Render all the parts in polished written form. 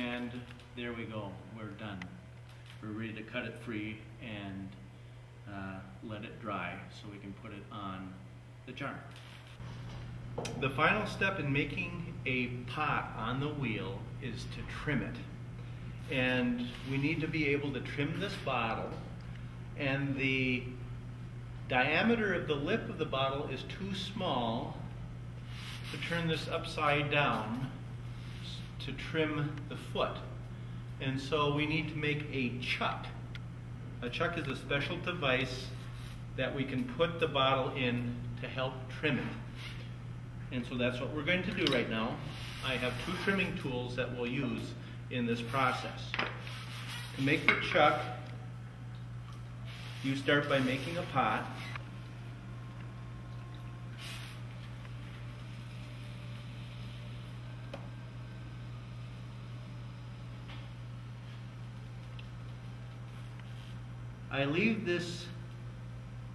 And there we go, we're done. We're ready to cut it free and let it dry so we can put it on the jar. The final step in making a pot on the wheel is to trim it. And we need to be able to trim this bottle, and the diameter of the lip of the bottle is too small to turn this upside down to trim the foot. And so we need to make a chuck. A chuck is a special device that we can put the bottle in to help trim it. And so that's what we're going to do right now. I have two trimming tools that we'll use in this process. To make the chuck, you start by making a pot. I leave this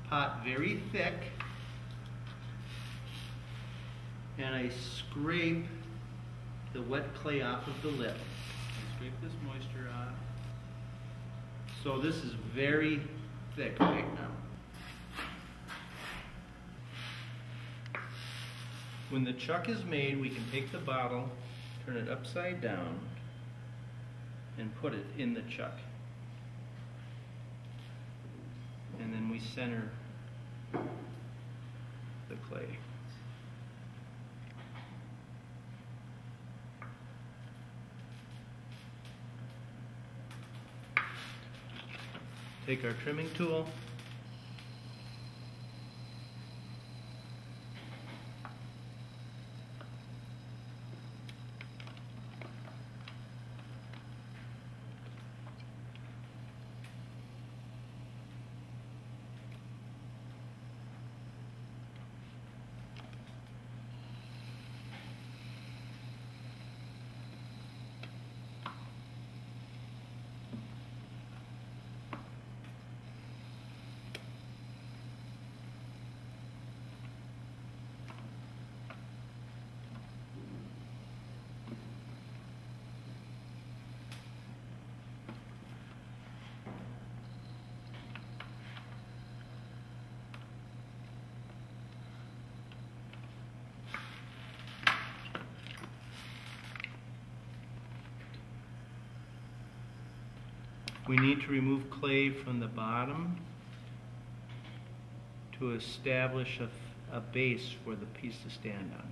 pot very thick, and I scrape the wet clay off of the lip. I scrape this moisture off. So this is very thick right now. When the chuck is made, we can take the bottle, turn it upside down, and put it in the chuck. And then we center the clay. Take our trimming tool, we need to remove clay from the bottom to establish a base for the piece to stand on.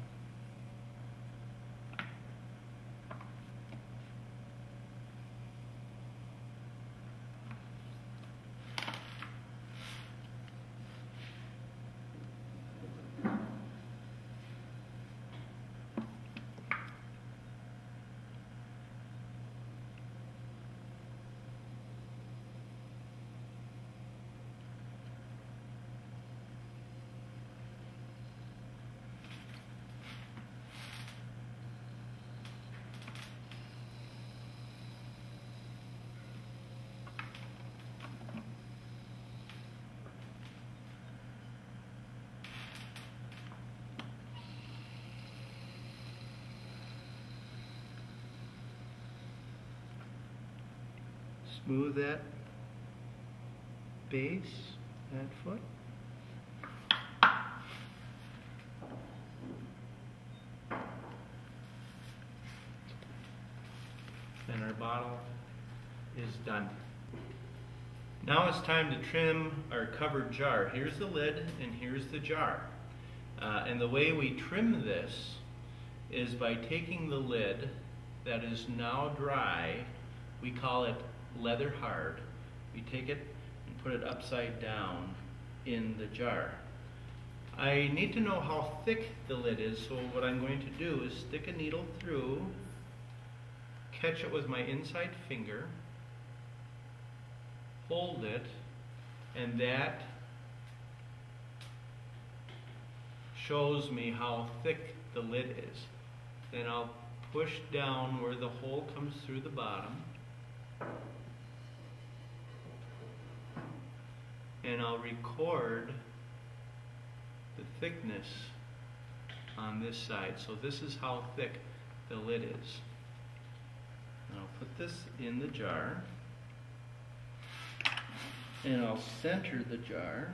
Smooth that base, that foot. And our bottle is done. Now it's time to trim our covered jar. Here's the lid and here's the jar. And the way we trim this is by taking the lid that is now dry, we call it leather hard. We take it and put it upside down in the jar. I need to know how thick the lid is, so what I'm going to do is stick a needle through, catch it with my inside finger, hold it, and that shows me how thick the lid is. Then I'll push down where the hole comes through the bottom, and I'll record the thickness on this side. So this is how thick the lid is. And I'll put this in the jar, and I'll center the jar.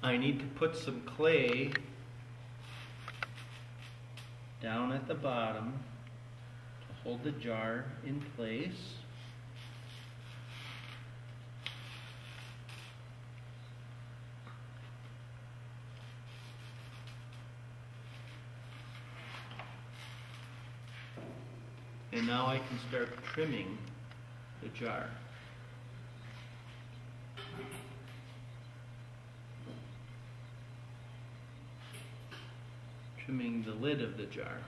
I need to put some clay down at the bottom to hold the jar in place. And now I can start trimming the jar. Trimming the lid of the jar.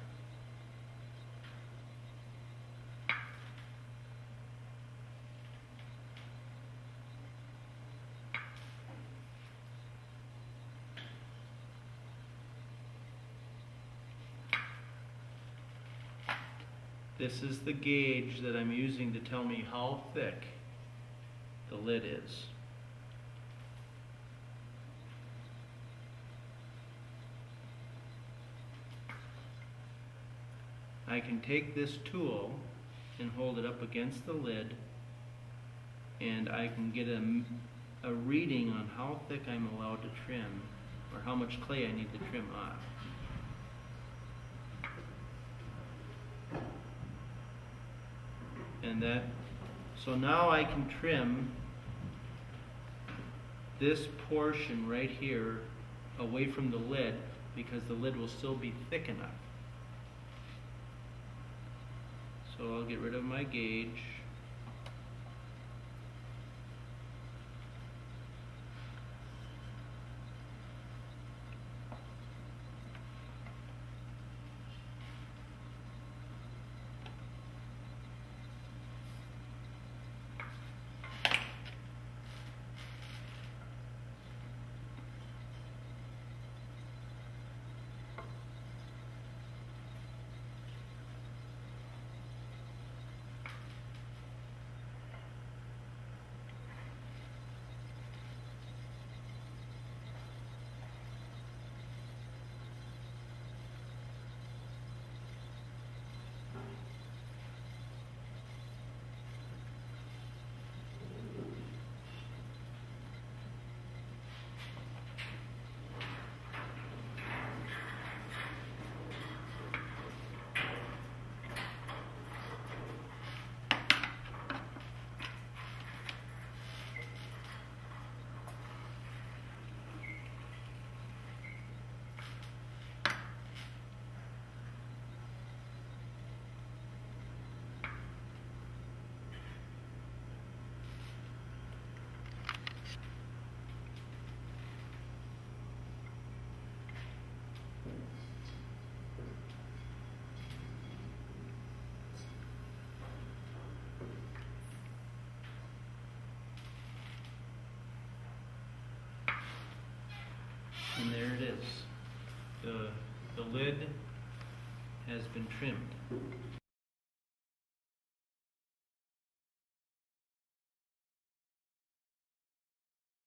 This is the gauge that I'm using to tell me how thick the lid is. I can take this tool and hold it up against the lid, and I can get a reading on how thick I'm allowed to trim, or how much clay I need to trim off. And so now I can trim this portion right here away from the lid, because the lid will still be thick enough. So I'll get rid of my gauge. And there it is. The lid has been trimmed.